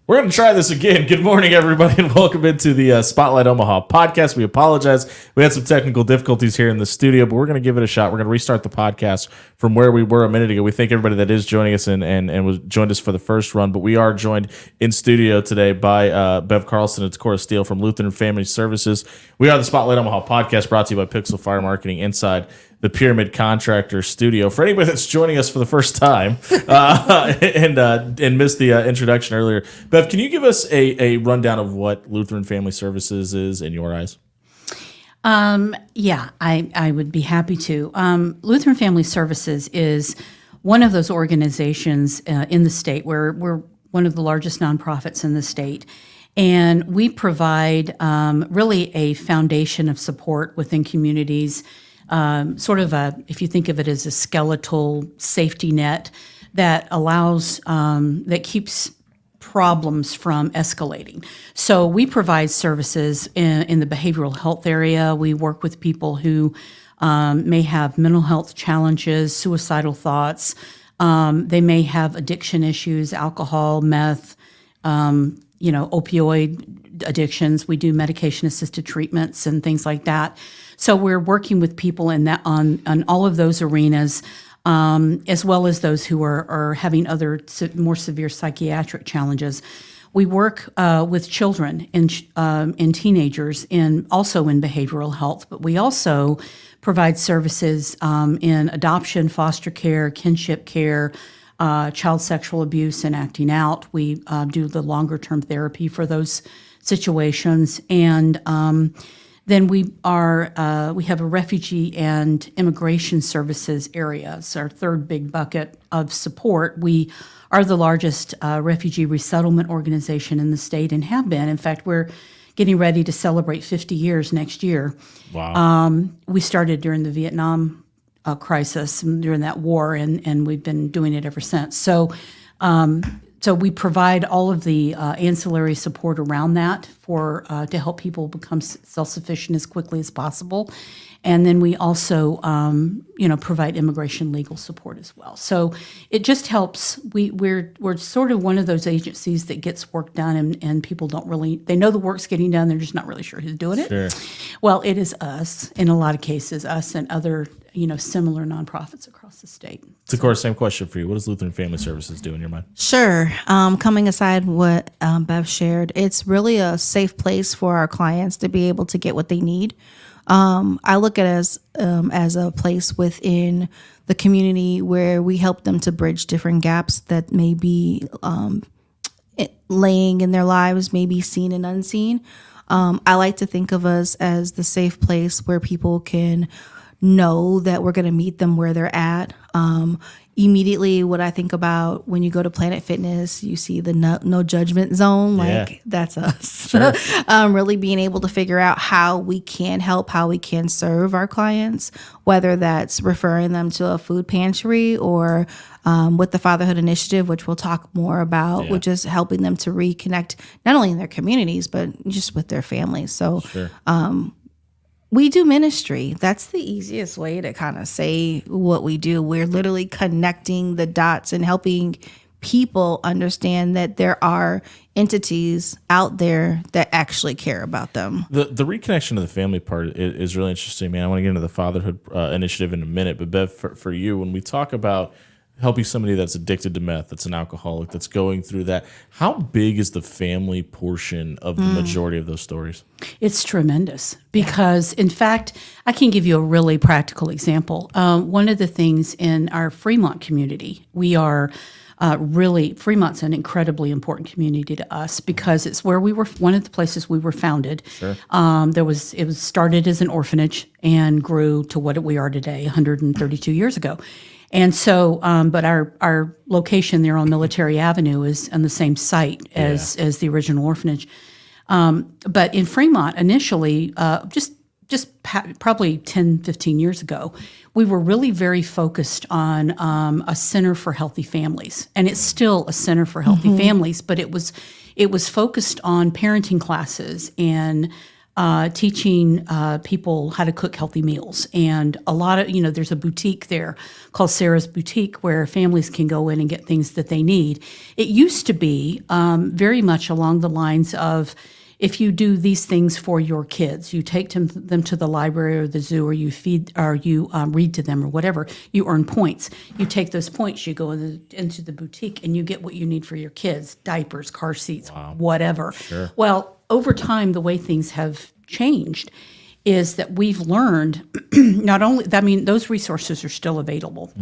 We're going to try this again. Good morning, everybody, and welcome into the Spotlight Omaha podcast. We apologize. We had some technical difficulties here in the studio, but we're going to give it a shot. We're going to restart the podcast from where we were a minute ago. We thank everybody that is joining us and was joined us for the first run, but we are joined in studio today by Bev Carlson and Toccara Steele from Lutheran Family Services. We are the Spotlight Omaha podcast, brought to you by Pixel Fire Marketing inside the Pyramid Contractor Studio. For anybody that's joining us for the first time and missed the introduction earlier, Bev, can you give us a rundown of what Lutheran Family Services is in your eyes? Yeah, I would be happy to. Lutheran Family Services is one of those organizations in the state where we're one of the largest nonprofits in the state. And we provide really a foundation of support within communities, sort of if you think of it as a skeletal safety net that allows, that keeps problems from escalating. So we provide services in the behavioral health area. We work with people who may have mental health challenges, suicidal thoughts. They may have addiction issues, alcohol, meth, opioid addictions. We do medication-assisted treatments and things like that. So we're working with people in that on all of those arenas, as well as those who are having other more severe psychiatric challenges. We work with children and teenagers also in behavioral health, but we also provide services in adoption, foster care, kinship care, child sexual abuse and acting out. We do the longer-term therapy for those situations, and then we have a refugee and immigration services area. It's our third big bucket of support. We are the largest refugee resettlement organization in the state and have been. In fact, we're getting ready to celebrate 50 years next year. Wow. We started during the Vietnam crisis and during that war, and we've been doing it ever since. So we provide all of the ancillary support around that to help people become self-sufficient as quickly as possible. And then we also, provide immigration legal support as well. So it just helps. We're sort of one of those agencies that gets work done, and people they know the work's getting done. They're just not really sure who's doing it. Sure. Well, it is us in a lot of cases, us and other similar nonprofits across the state. Toccara, same question for you. What does Lutheran Family Services do in your mind? Sure. Coming aside what Bev shared, it's really a safe place for our clients to be able to get what they need. I look at it as a place within the community where we help them to bridge different gaps that may be laying in their lives, maybe seen and unseen. I like to think of us as the safe place where people can know that we're going to meet them where they're at. Immediately, what I think about when you go to Planet Fitness, you see the no judgment zone. That's us. Sure. Really being able to figure out how we can help, how we can serve our clients, whether that's referring them to a food pantry or with the Fatherhood Initiative, which we'll talk more about, which is helping them to reconnect not only in their communities, but just with their families. So Sure. We do ministry. That's the easiest way to kind of say what we do. We're literally connecting the dots and helping people understand that there are entities out there that actually care about them. The reconnection to the family part is really interesting, man. I want to get into the Fatherhood Initiative in a minute, but Bev, for you, when we talk about helping somebody that's addicted to meth, that's an alcoholic, that's going through that, how big is the family portion of the majority of those stories? It's tremendous because, in fact, I can give you a really practical example. One of the things in our Fremont community, we are Fremont's an incredibly important community to us because it's where we were, one of the places we were founded. Sure. It was started as an orphanage and grew to what we are today, 132 years ago. And so, but our location there on Military Avenue is on the same site as the original orphanage. But in Fremont, initially, probably 10, 15 years ago, we were really very focused on a center for healthy families. And it's still a center for healthy families, but it was focused on parenting classes and teaching people how to cook healthy meals. And a lot of, there's a boutique there called Sarah's Boutique where families can go in and get things that they need. It used to be very much along the lines of, if you do these things for your kids, you take them to the library or the zoo, or you feed, or you read to them or whatever, you earn points. You take those points, you go into the boutique, and you get what you need for your kids: diapers, car seats, whatever. Sure. Well, over time, the way things have changed is that we've learned not only, those resources are still available,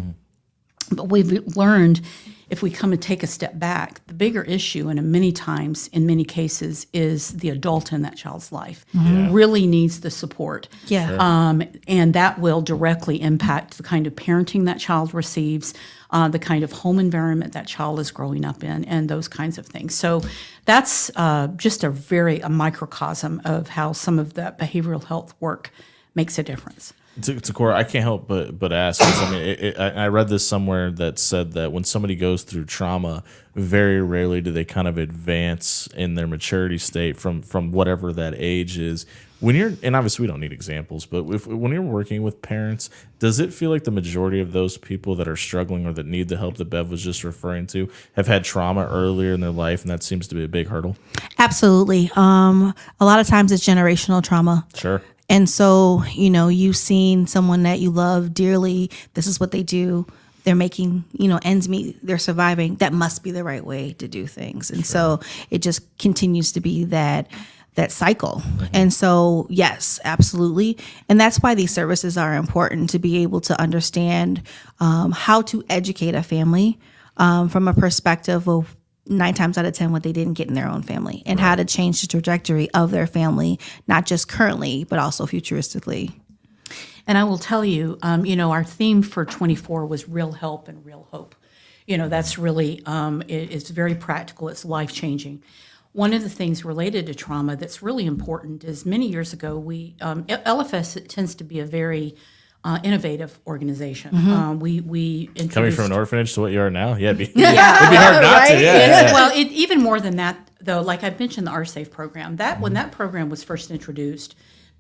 but we've learned, if we come and take a step back, the bigger issue, and in many times, in many cases, is the adult in that child's life really needs the support. Yeah. Sure. And that will directly impact the kind of parenting that child receives, the kind of home environment that child is growing up in, and those kinds of things. So that's just a microcosm of how some of that behavioral health work makes a difference. Toccara, I can't help but ask. 'Cause, I read this somewhere that said that when somebody goes through trauma, very rarely do they kind of advance in their maturity state from whatever that age is. And obviously we don't need examples, but when you're working with parents, does it feel like the majority of those people that are struggling or that need the help that Bev was just referring to have had trauma earlier in their life, and that seems to be a big hurdle? Absolutely. A lot of times it's generational trauma. Sure. And so, you've seen someone that you love dearly. This is what they do. They're making, ends meet. They're surviving. That must be the right way to do things. And so it just continues to be that cycle. And so, yes, absolutely. And that's why these services are important, to be able to understand how to educate a family from a perspective of 9 times out of 10 what they didn't get in their own family, and how to change the trajectory of their family, not just currently, but also futuristically. And I will tell you, our theme for 24 was real help and real hope. That's really, it's very practical. It's life-changing. One of the things related to trauma that's really important is, many years ago, LFS tends to be a very innovative organization. We introduced, coming from an orphanage to what you are now, it'd be hard not right? to. Yeah. Well, even more than that, though, like I mentioned, the RSAFE program. When that program was first introduced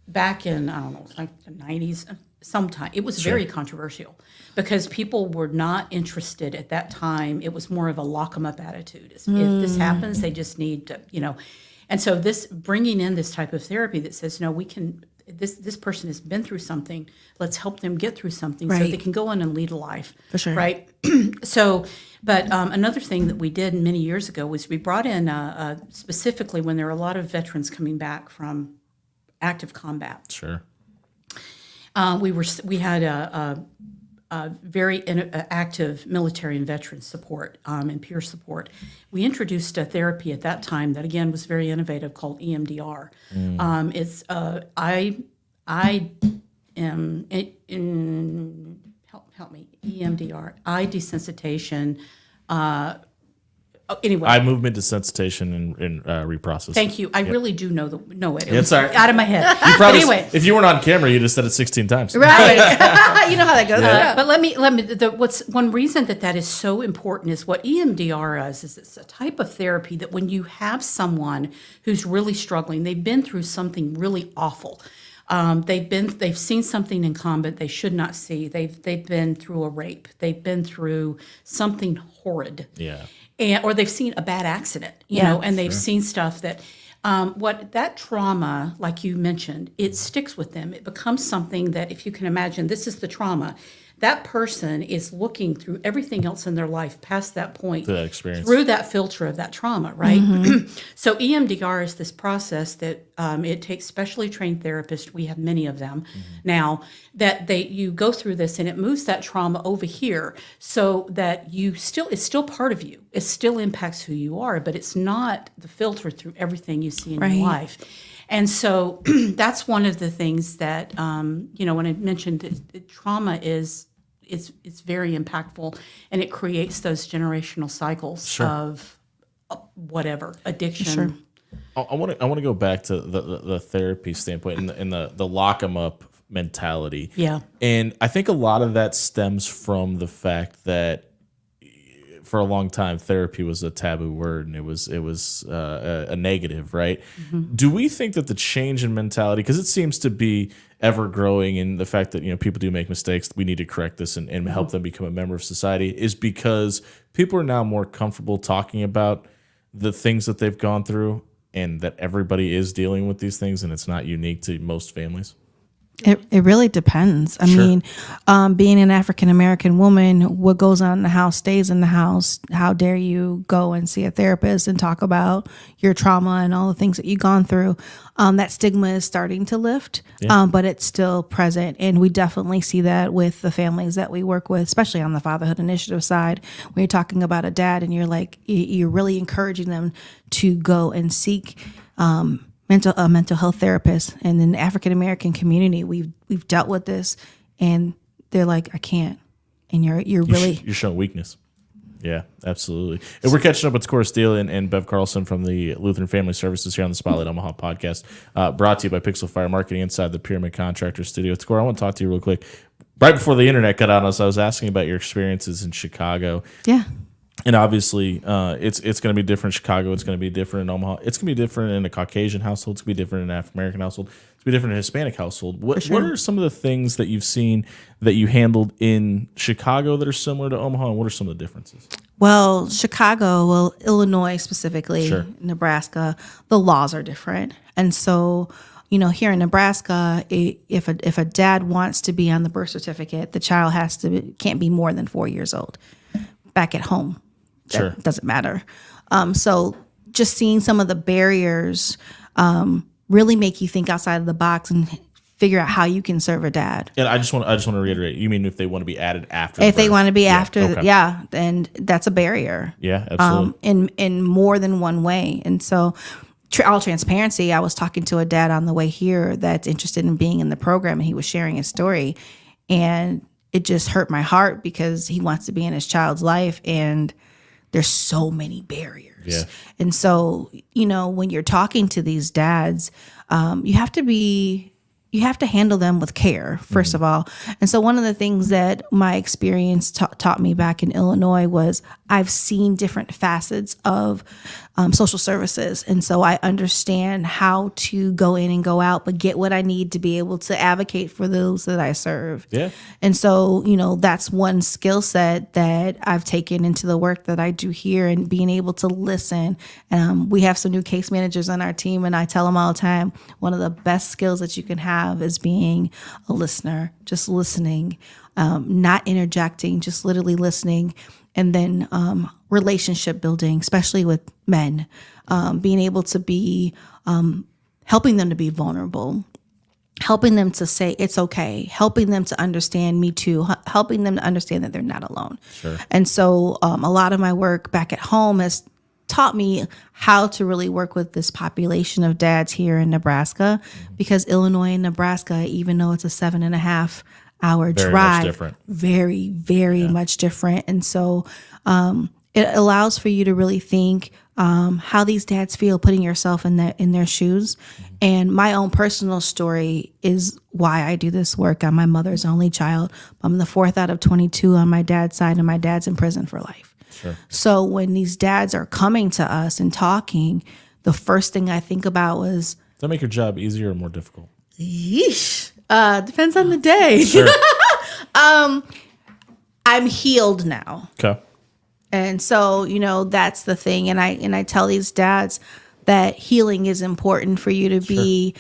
back in, I don't know, like the 90s, sometime, it was very controversial because people were not interested at that time. It was more of a lock them up attitude. If this happens, they just need to, And so bringing in this type of therapy that says, no, we can. This person has been through something. Let's help them get through something so they can go on and lead a life. For sure. Right. So, but another thing that we did many years ago was we brought in specifically when there were a lot of veterans coming back from active combat. Sure. We had a very active military and veteran support and peer support. We introduced a therapy at that time that, again, was very innovative, called EMDR. It's help me, EMDR, eye desensitization. Anyway, Eye movement desensitization and reprocessing. Thank you. I really do know it. It It's was all right. out of my head. But anyway, if you weren't on camera, you just said it 16 times. Right. You know how that goes. but let me. What's one reason that is so important is what EMDR is it's a type of therapy that when you have someone who's really struggling, they've been through something really awful. They've seen something in combat they should not see. They've been through a rape. They've been through something horrid. Yeah. Or they've seen a bad accident, and they've seen stuff that, what that trauma, like you mentioned, it sticks with them. It becomes something that, if you can imagine, this is the trauma. That person is looking through everything else in their life past that point, Through that experience. through that filter of that trauma, right? So EMDR is this process that it takes specially trained therapists. We have many of them now that you go through this, and it moves that trauma over here so that it's still part of you. It still impacts who you are, but it's not the filter through everything you see in your life. And so that's one of the things that, when I mentioned that trauma is it's very impactful, and it creates those generational cycles of whatever, addiction. Sure. I want to go back to the therapy standpoint and the lock 'em up mentality. Yeah. And I think a lot of that stems from the fact that for a long time, therapy was a taboo word, and it was a negative, right? Do we think that the change in mentality, because it seems to be ever growing, in the fact that people do make mistakes, we need to correct this and help them become a member of society, is because people are now more comfortable talking about the things that they've gone through, and that everybody is dealing with these things, and it's not unique to most families? It really depends. I mean, being an African American woman, what goes on in the house stays in the house. How dare you go and see a therapist and talk about your trauma and all the things that you've gone through? That stigma is starting to lift, but it's still present. And we definitely see that with the families that we work with, especially on the Fatherhood Initiative side. When you're talking about a dad and you're really encouraging them to go and seek mental health therapist. And in the African American community, we've dealt with this, and they're like, I can't. And you're showing weakness. Yeah, absolutely. And we're catching up with Toccara Steele and Bev Carlson from the Lutheran Family Services here on the Spotlight Omaha podcast, brought to you by Pixel Fire Marketing inside the Pyramid Contractor Studio. Toccara, I want to talk to you real quick. Right before the internet cut out on us, I was asking about your experiences in Chicago. Yeah. And obviously, it's going to be different in Chicago. It's going to be different in Omaha. It's going to be different in a Caucasian household. It's going to be different in an African American household. It's going to be different in a Hispanic household. What are some of the things that you've seen that you handled in Chicago that are similar to Omaha, and what are some of the differences? Well, Illinois specifically, Nebraska, the laws are different. And so, here in Nebraska, if a dad wants to be on the birth certificate, the child can't be more than 4 years old. Back at home, that doesn't matter. So just seeing some of the barriers really make you think outside of the box and figure out how you can serve a dad. And I just want to reiterate, you mean if they want to be added after? If they want to be after, then that's a barrier. Yeah, absolutely. In more than one way. And so, all transparency, I was talking to a dad on the way here that's interested in being in the program, and he was sharing his story, and it just hurt my heart because he wants to be in his child's life, and there's so many barriers. Yeah. And so, when you're talking to these dads, you have to handle them with care, first of all. And so one of the things that my experience taught me back in Illinois was I've seen different facets of social services. And so I understand how to go in and go out, but get what I need to be able to advocate for those that I serve. Yeah. And so, that's one skill set that I've taken into the work that I do here, and being able to listen. We have some new case managers on our team, and I tell them all the time, one of the best skills that you can have is being a listener, just listening, not interjecting, just literally listening. And then relationship building, especially with men, being able to be helping them to be vulnerable, helping them to say it's okay, helping them to understand me too, helping them to understand that they're not alone. Sure. And so a lot of my work back at home has taught me how to really work with this population of dads here in Nebraska, because Illinois and Nebraska, even though it's a 7.5-hour drive, very, very much different. And so it allows for you to really think how these dads feel, putting yourself in their shoes. And my own personal story is why I do this work. I'm my mother's only child. I'm the fourth out of 22 on my dad's side, and my dad's in prison for life. Sure. So when these dads are coming to us and talking, the first thing I think about was, does that make your job easier or more difficult? Yeesh. Depends on the day. Sure. I'm healed now. Okay. And so, that's the thing. And I tell these dads that healing is important for you to be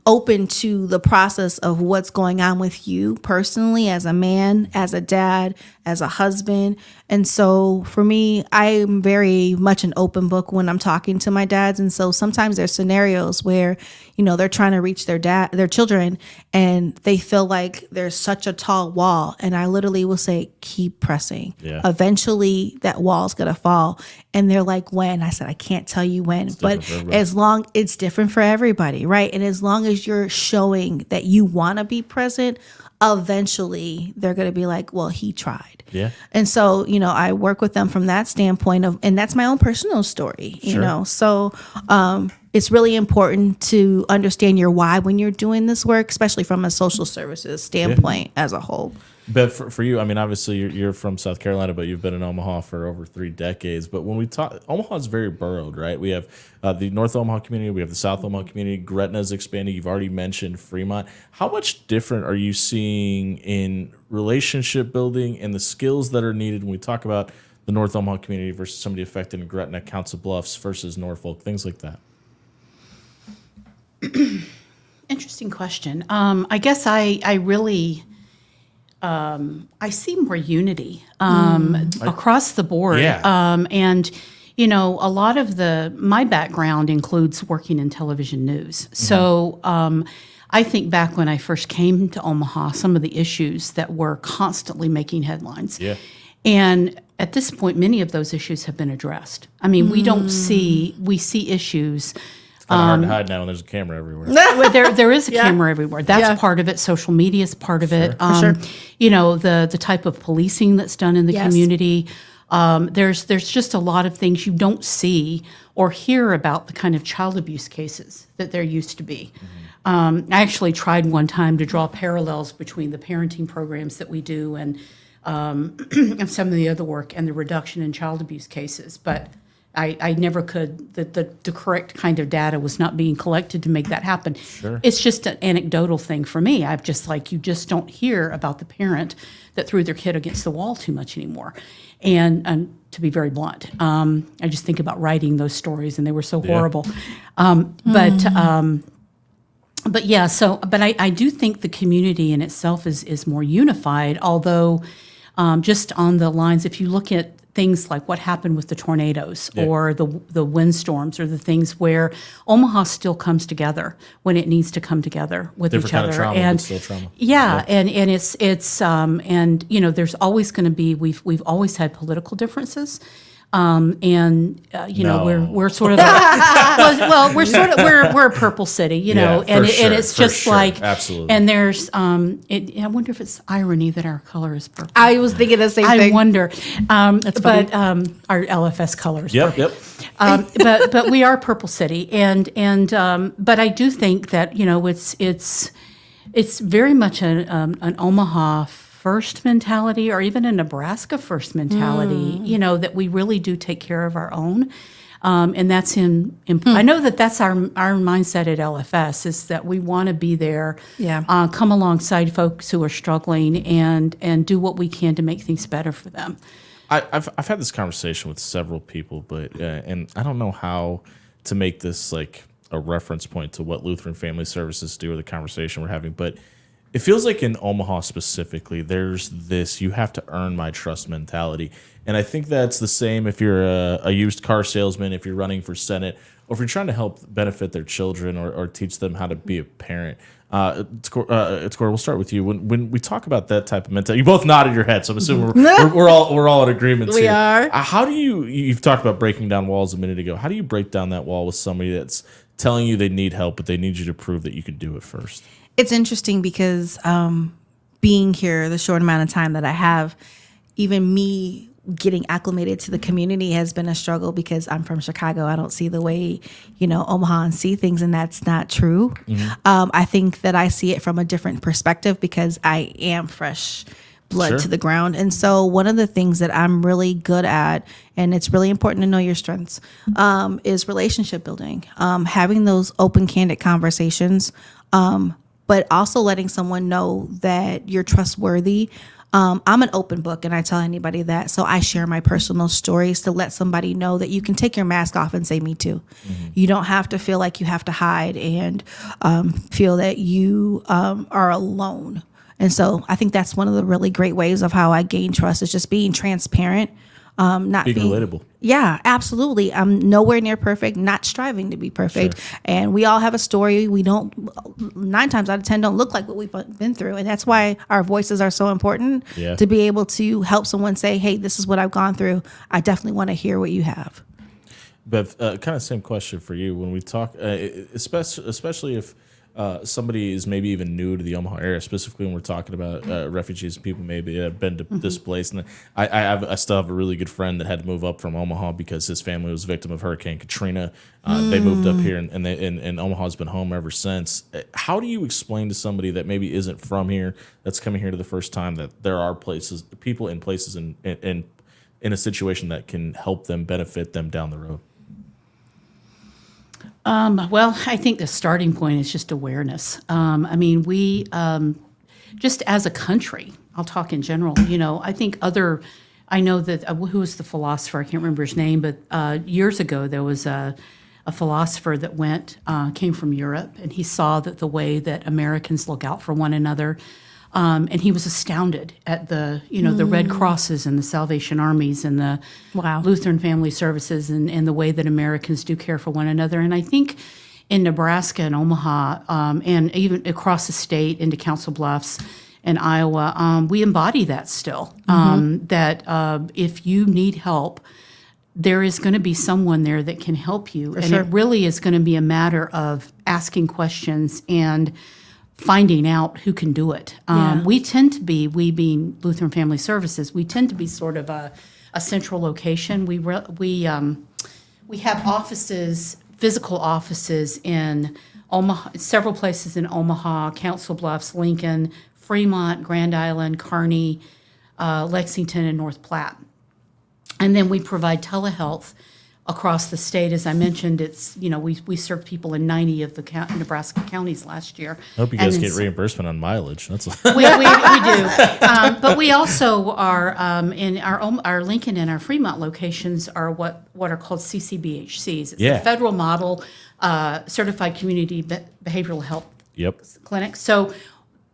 open to the process of what's going on with you personally, as a man, as a dad, as a husband. And so for me, I'm very much an open book when I'm talking to my dads. And so sometimes there's scenarios where, they're trying to reach their children, and they feel like there's such a tall wall. And I literally will say, keep pressing. Yeah. Eventually that wall's going to fall. And they're like, when? I said, I can't tell you when, but as long, it's different for everybody, right? And as long as you're showing that you want to be present, eventually they're going to be like, well, he tried. Yeah. And so, I work with them from that standpoint and that's my own personal story, so, it's really important to understand your why when you're doing this work, especially from a social services standpoint as a whole. Bev, for you, I mean, obviously you're from South Carolina, but you've been in Omaha for over 3 decades. But when we talk, Omaha is very borough'd, right? We have the North Omaha community, we have the South Omaha community. Gretna's expanding. You've already mentioned Fremont. How much different are you seeing in relationship building and the skills that are needed when we talk about the North Omaha community versus somebody affected in Gretna, Council Bluffs versus Norfolk, things like that? Interesting question. I guess I really I see more unity across the board. Yeah. And you know, a lot of my background includes working in television news. So I think back when I first came to Omaha, some of the issues that were constantly making headlines. Yeah. And at this point, many of those issues have been addressed. I mean, we see issues. It's kind of hard to hide now when there's a camera everywhere. Well, there is a camera everywhere. That's part of it. Social media is part of it. Sure. You know, the type of policing that's done in the community. There's just a lot of things you don't see or hear about the kind of child abuse cases that there used to be. I actually tried one time to draw parallels between the parenting programs that we do and some of the other work and the reduction in child abuse cases, but I never could. The correct kind of data was not being collected to make that happen. Sure. It's just an anecdotal thing for me. I've just you just don't hear about the parent that threw their kid against the wall too much anymore. And to be very blunt, I just think about writing those stories and they were so horrible. But yeah, but I do think the community in itself is more unified, although just on the lines, if you look at things like what happened with the tornadoes or the windstorms or the things where Omaha still comes together when it needs to come together with Different each kind other. of trauma, and but still trauma. yeah, and it's and you know, there's always going to be we've always had political differences. You know, we're sort of we're a purple city, you know, and it's just absolutely. And there's I wonder if it's irony that our color is purple. I was thinking the same thing. I wonder, but our LFS color is purple. Yep. But we are purple city, and but I do think that, you know, it's very much an Omaha first mentality, or even a Nebraska first mentality, you know, that we really do take care of our own. And that's I know that's our mindset at LFS, is that we want to be there, come alongside folks who are struggling and do what we can to make things better for them. I've had this conversation with several people, but and I don't know how to make this like a reference point to what Lutheran Family Services do or the conversation we're having, but it feels like in Omaha specifically, there's this you have to earn my trust mentality. And I think that's the same if you're a used car salesman, if you're running for Senate, or if you're trying to help benefit their children or teach them how to be a parent. Toccara, we'll start with you. When we talk about that type of mentality, you both nodded your head, so I'm assuming we're all in agreement here. We are. How do you've talked about breaking down walls a minute ago. How do you break down that wall with somebody that's telling you they need help, but they need you to prove that you can do it first? It's interesting because being here the short amount of time that I have, even me getting acclimated to the community has been a struggle because I'm from Chicago. I don't see the way, you know, Omaha see things, and that's not true. I think that I see it from a different perspective because I am fresh blood to the ground. And so one of the things that I'm really good at, and it's really important to know your strengths, is relationship building, having those open, candid conversations, but also letting someone know that you're trustworthy. I'm an open book, and I tell anybody that. So I share my personal stories to let somebody know that you can take your mask off and say, me too. You don't have to feel like you have to hide and feel that you are alone. And so I think that's one of the really great ways of how I gain trust, is just being transparent. Not being relatable. Yeah, absolutely. I'm nowhere near perfect, not striving to be perfect. Sure. And we all have a story. We don't, 9 times out of 10, don't look like what we've been through. And that's why our voices are so important, to be able to help someone say, hey, this is what I've gone through. I definitely want to hear what you have. Bev, kind of same question for you. When we talk, especially if somebody is maybe even new to the Omaha area, specifically when we're talking about refugees and people maybe that have been displaced. And I still have a really good friend that had to move up from Omaha because his family was a victim of Hurricane Katrina. They moved up here, and Omaha's been home ever since. How do you explain to somebody that maybe isn't from here, that's coming here to the first time, that there are people in places in a situation that can help them, benefit them down the road? Well, I think the starting point is just awareness. I mean, we, just as a country, I'll talk in general, I think I know that, who was the philosopher? I can't remember his name, but years ago there was a philosopher that came from Europe, and he saw that the way that Americans look out for one another. And he was astounded at the Red Crosses and the Salvation Armies and the Lutheran Family Services and the way that Americans do care for one another. And I think in Nebraska and Omaha and even across the state into Council Bluffs and Iowa, we embody that still, that if you need help, there is going to be someone there that can help you. And it really is going to be a matter of asking questions and finding out who can do it. We tend to be, we being Lutheran Family Services, we tend to be sort of a central location. We have offices, physical offices in Omaha, several places in Omaha, Council Bluffs, Lincoln, Fremont, Grand Island, Kearney, Lexington, and North Platte. And then we provide telehealth across the state. As I mentioned, it's, we served people in 90 of the Nebraska counties last year. I hope you guys get reimbursement on mileage. That's we do. But we also are in our Lincoln and our Fremont locations are what are called CCBHCs. It's a federal model, Certified Community Behavioral Health Clinic. So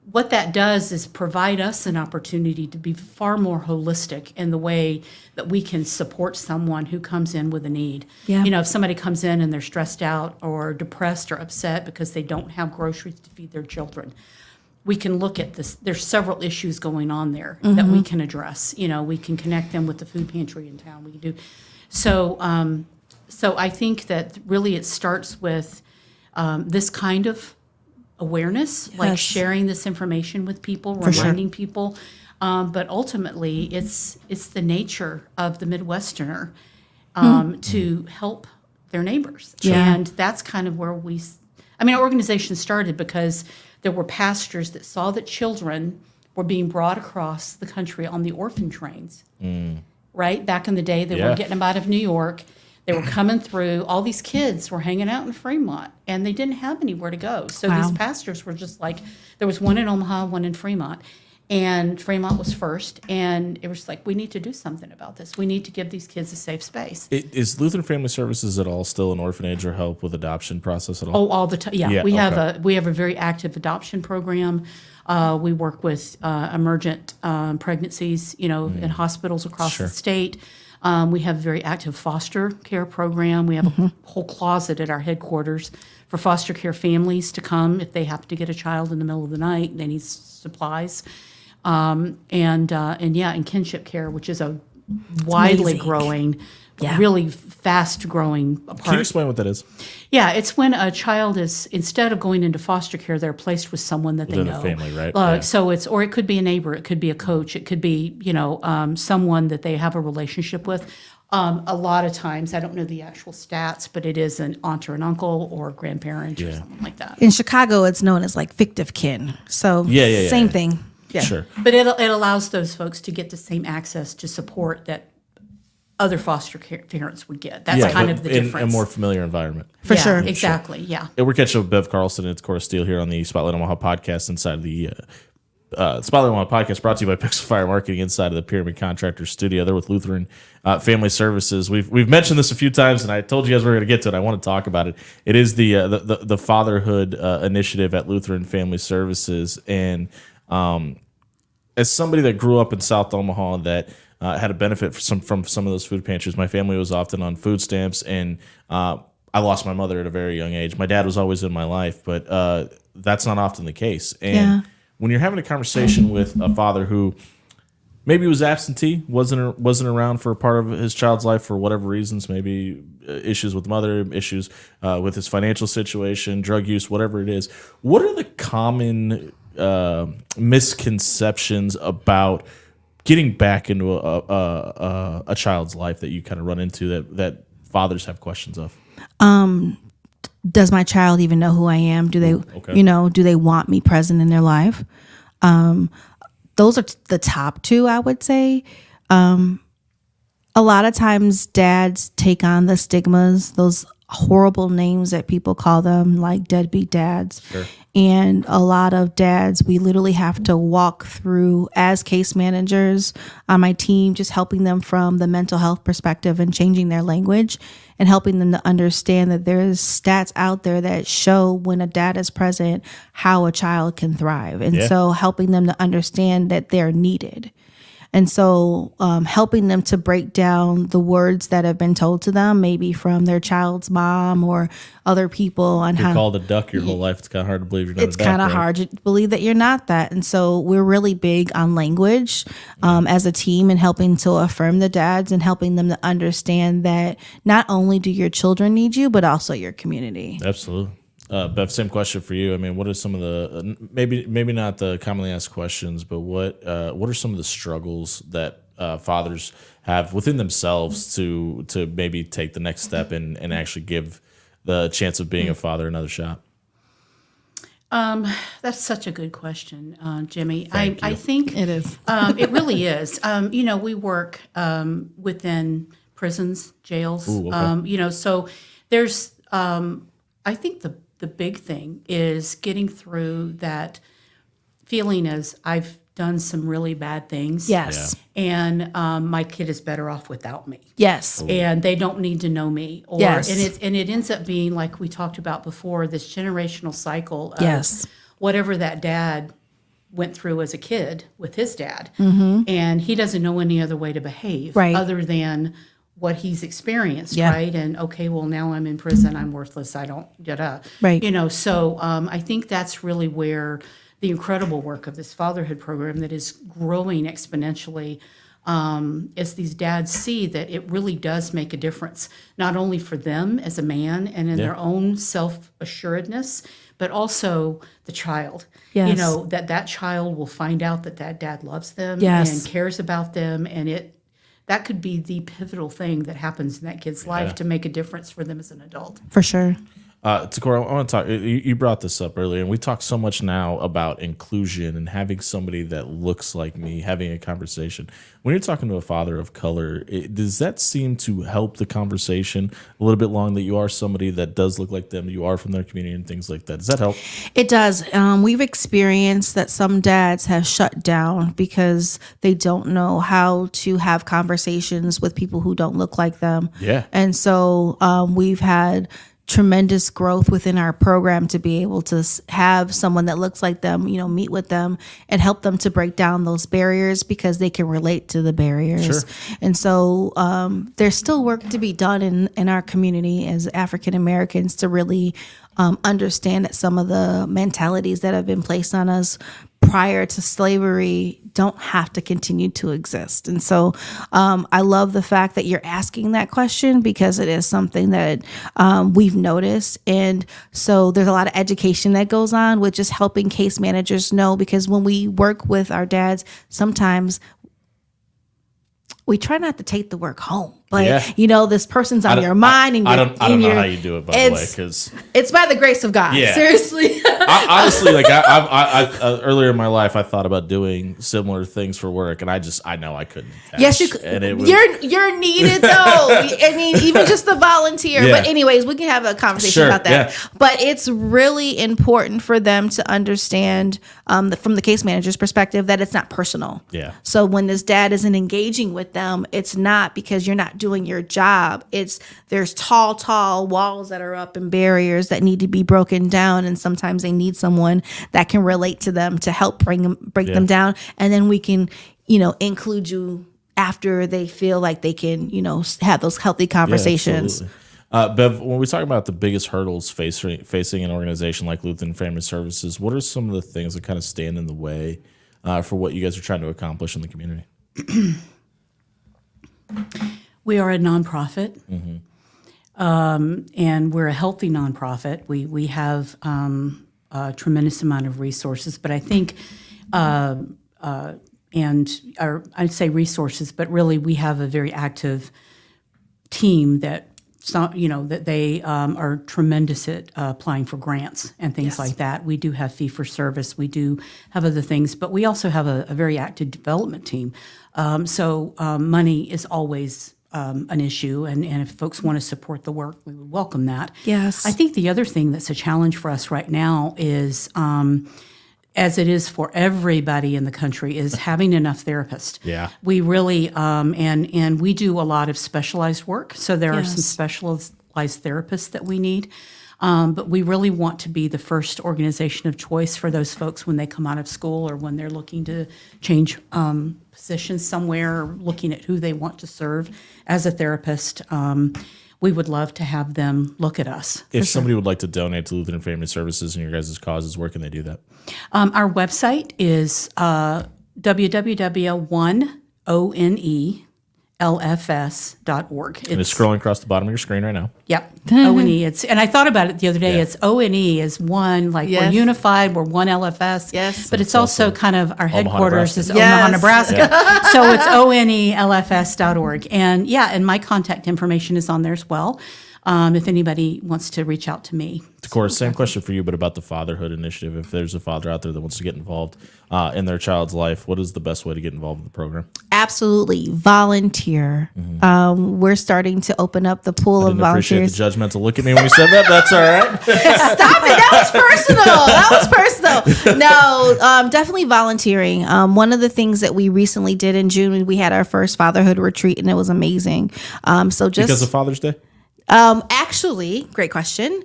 what that does is provide us an opportunity to be far more holistic in the way that we can support someone who comes in with a need. Yeah. If somebody comes in and they're stressed out or depressed or upset because they don't have groceries to feed their children, we can look at this. There's several issues going on there that we can address. We can connect them with the food pantry in town. We can do so. So I think that really it starts with this kind of awareness, like sharing this information with people, reminding people. But ultimately, it's the nature of the Midwesterner to help their neighbors. Yeah. And that's kind of where our organization started because there were pastors that saw that children were being brought across the country on the orphan trains. Right? Back in the day, they were getting them out of New York. They were coming through. All these kids were hanging out in Fremont, and they didn't have anywhere to go. So these pastors were just like, there was one in Omaha, one in Fremont, and Fremont was first. And it was like, we need to do something about this. We need to give these kids a safe space. Is Lutheran Family Services at all still an orphanage or help with adoption process at all? Oh, all the time. Yeah, we have a very active adoption program. We work with emergent pregnancies, in hospitals across the state. We have a very active foster care program. We have a whole closet at our headquarters for foster care families to come if they have to get a child in the middle of the night. They need supplies. And kinship care, which is a widely growing, really fast growing part. Can you explain what that is? Yeah, it's when a child is, instead of going into foster care, they're placed with someone that they know. Within a family, right? So or it could be a neighbor, it could be a coach, it could be, someone that they have a relationship with. A lot of times, I don't know the actual stats, but it is an aunt or an uncle or a grandparent or something like that. In Chicago, it's known as like fictive kin. So same thing. Yeah. Sure. But it allows those folks to get the same access to support that other foster care parents would get. That's kind of the difference. In a more familiar environment. For sure. Exactly, yeah. And we're catching up with Bev Carlson and Toccara Steele here on the Spotlight Omaha podcast inside the Spotlight Omaha podcast brought to you by Pixel Fire Marketing inside of the Pyramid Contractor Studio. They're with Lutheran Family Services. We've mentioned this a few times, and I told you guys we were going to get to it. I want to talk about it. It is the fatherhood initiative at Lutheran Family Services. And as somebody that grew up in South Omaha that had a benefit from some of those food pantries. My family was often on food stamps, and I lost my mother at a very young age. My dad was always in my life, but that's not often the case. And when you're having a conversation with a father who maybe was absentee, wasn't around for a part of his child's life for whatever reasons, maybe issues with mother, issues with his financial situation, drug use, whatever it is. What are the common misconceptions about getting back into a child's life that you kind of run into that fathers have questions of? Does my child even know who I am? Do they, do they want me present in their life? Those are the top two, I would say. A lot of times dads take on the stigmas, those horrible names that people call them, like deadbeat dads. Sure. And a lot of dads, we literally have to walk through as case managers on my team, just helping them from the mental health perspective and changing their language and helping them to understand that there's stats out there that show when a dad is present, how a child can thrive. And so helping them to understand that they're needed. And so helping them to break down the words that have been told to them, maybe from their child's mom or other people on You're how called a duck your whole life. It's kind of hard to believe you're not a duck. It's kind of hard to believe that you're not that. And so we're really big on language as a team and helping to affirm the dads and helping them to understand that not only do your children need you, but also your community. Absolutely. Bev, same question for you. I mean, what are some of the maybe not the commonly asked questions, but what are some of the struggles that fathers have within themselves to maybe take the next step and actually give the chance of being a father another shot? That's such a good question, Jimmy. Thank you. I think It is. It really is. We work within prisons, jails. Ooh, okay. So there's. I think the big thing is getting through that feeling as I've done some really bad things. Yes. And my kid is better off without me. Yes. And they don't need to know me. Yes. And it ends up being, like we talked about before, this generational cycle of Yes. whatever that dad went through as a kid with his dad. Mm-hmm. And he doesn't know any other way to behave other than what he's experienced, right? And okay, well, now I'm in prison, I'm worthless, I don't, Right. So I think that's really where the incredible work of this fatherhood program that is growing exponentially, as these dads see that it really does make a difference, not only for them as a man and in their own self-assuredness, but also the child. Yes. That child will find out that dad loves them Yes. and cares about them, and that could be the pivotal thing that happens in that kid's life to make a difference for them as an adult. For sure. Toccara, I want to talk. You brought this up earlier, and we talk so much now about inclusion and having somebody that looks like me, having a conversation. When you're talking to a father of color, does that seem to help the conversation a little bit long that you are somebody that does look like them, you are from their community and things like that? Does that help? It does. We've experienced that some dads have shut down because they don't know how to have conversations with people who don't look like them. Yeah. And so we've had tremendous growth within our program to be able to have someone that looks like them, meet with them and help them to break down those barriers because they can relate to the barriers. Sure. And so there's still work to be done in our community as African Americans to really understand that some of the mentalities that have been placed on us prior to slavery don't have to continue to exist. And so I love the fact that you're asking that question because it is something that we've noticed. And so there's a lot of education that goes on with just helping case managers know, because when we work with our dads, sometimes we try not to take the work home, but this person's on your mind, and I don't know how you do it, by the way, because it's by the grace of God. Yeah. Seriously. Honestly, like I earlier in my life, I thought about doing similar things for work, and I know I couldn't. Yes, you could. And it was, you're needed though. I mean, even just the volunteer. Yeah. But anyways, we can have a conversation about that. Yeah. But it's really important for them to understand from the case manager's perspective that it's not personal. Yeah. So when this dad isn't engaging with them, it's not because you're not doing your job. There's tall walls that are up and barriers that need to be broken down, and sometimes they need someone that can relate to them to help break them down, and then we can include you after they feel like they can have those healthy conversations. Yeah, Bev, when we talk about the biggest hurdles facing an organization like Lutheran Family Services, what are some of the things that kind of stand in the way for what you guys are trying to accomplish in the community? We are a nonprofit, and we're a healthy nonprofit. We have a tremendous amount of resources, but I think, I'd say resources, but really we have a very active team that they are tremendous at applying for grants and things like that. We do have fee for service. We do have other things, but we also have a very active development team. So money is always an issue, and if folks want to support the work, we would welcome that. Yes. I think the other thing that's a challenge for us right now is, as it is for everybody in the country, is having enough therapists. Yeah. We really, and we do a lot of specialized work, so there are some specialized therapists that we need. But we really want to be the first organization of choice for those folks when they come out of school or when they're looking to change positions somewhere, or looking at who they want to serve as a therapist. We would love to have them look at us. If somebody would like to donate to Lutheran Family Services and your guys' causes, where can they do that? Our website is www.onelfs.org. And it's scrolling across the bottom of your screen right now. Yep, O&E. And I thought about it the other day. Yeah. It's O&E is one, like we're unified, we're one LFS. Yes. But it's also kind of our headquarters is Nebraska. Omaha, Nebraska. So it's onelfs.org. And and my contact information is on there as well. If anybody wants to reach out to me. Toccara, same question for you, but about the Fatherhood Initiative. If there's a father out there that wants to get involved in their child's life, what is the best way to get involved in the program? Absolutely. Volunteer. We're starting to open up the pool of Appreciate volunteers. the judgmental look at me when you said that. That's all right. Stop it. That was personal. No, definitely volunteering. One of the things that we recently did in June, we had our first fatherhood retreat, and it was amazing. Because of Father's Day? Actually, great question.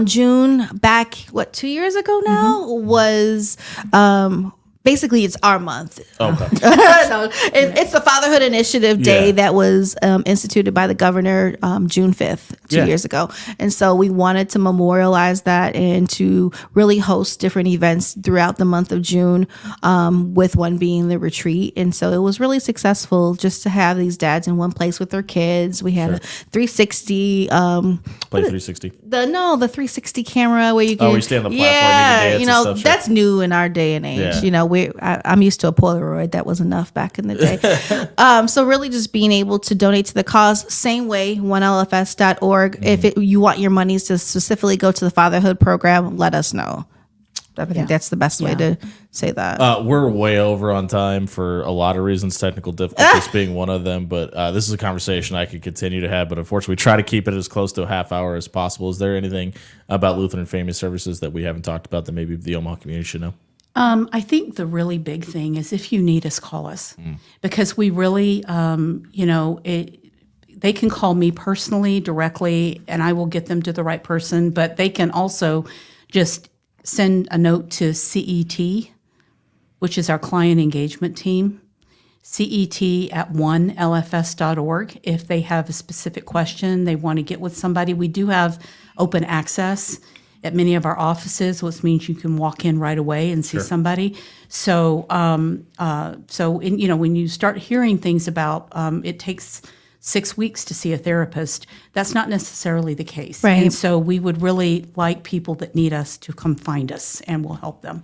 June back, 2 years ago now, was basically it's our month. Okay. No, it's the Fatherhood Initiative Day that was instituted by the governor June 5th, 2 years ago. And so we wanted to memorialize that and to really host different events throughout the month of June, with one being the retreat. And so it was really successful just to have these dads in one place with their kids. We had a 360. Play 360. The 360 camera where you can. Oh, you stay on the platform. Yeah, you know, that's new in our day and age. Yeah. You know, I'm used to a Polaroid. That was enough back in the day. So really just being able to donate to the cause, same way, onelfs.org. If you want your monies to specifically go to the fatherhood program, let us know. I think that's the best way to say that. We're way over on time for a lot of reasons, technical difficulties being one of them. But this is a conversation I could continue to have. But unfortunately, we try to keep it as close to a half hour as possible. Is there anything about Lutheran Family Services that we haven't talked about that maybe the Omaha community should know? I think the really big thing is if you need us, call us. Because we really, they can call me personally, directly, and I will get them to the right person. But they can also just send a note to CET, which is our client engagement team, CET@onelfs.org. If they have a specific question, they want to get with somebody. We do have open access at many of our offices, which means you can walk in right away and see somebody. So, when you start hearing things about it takes 6 weeks to see a therapist, that's not necessarily the case. Right. And so we would really like people that need us to come find us, and we'll help them.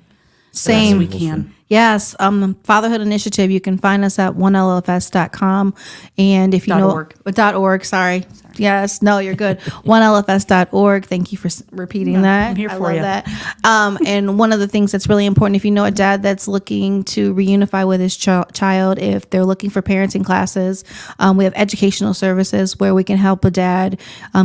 Same. We can. Yes. Fatherhood Initiative, you can find us at onelfs.com. And if you .org. .org, sorry. Yes. No, you're good. onelfs.org. Thank you for repeating that. I'm here for I you. love that. And one of the things that's really important, if you know a dad that's looking to reunify with his child, if they're looking for parenting classes, we have educational services where we can help a dad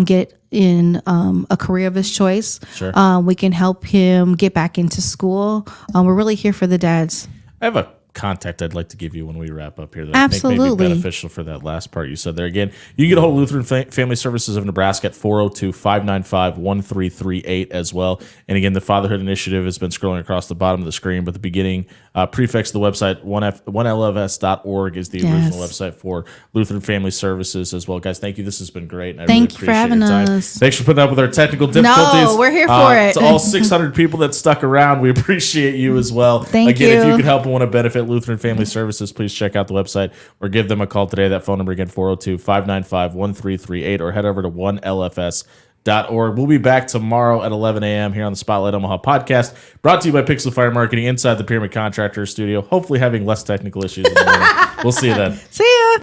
get in a career of his choice. Sure. We can help him get back into school. We're really here for the dads. I have a contact I'd like to give you when we wrap up here that I think may Absolutely. be beneficial for that last part you said there. Again, you can get a hold of Lutheran Family Services of Nebraska at 402-595-1338 as well. And again, the Fatherhood Initiative has been scrolling across the bottom of the screen, but the beginning prefix of the website, onelfs.org is the original website for Lutheran Family Services as well. Guys, thank you. This has been great. And I Thank really you for appreciate your having time. us. Thanks for putting up with our technical difficulties. No, we're here for it. To all 600 people that stuck around, we appreciate you as well. Thank again, if you. you could help and want to benefit, at Lutheran Family Services, please check out the website or give them a call today. That phone number again, 402-595-1338, or head over to 1lfs.org. We'll be back tomorrow at 11 a.m. here on the Spotlight Omaha podcast, brought to you by Pixel Fire Marketing inside the Pyramid Contractor Studio, hopefully having less technical issues in the morning. We'll see you then. See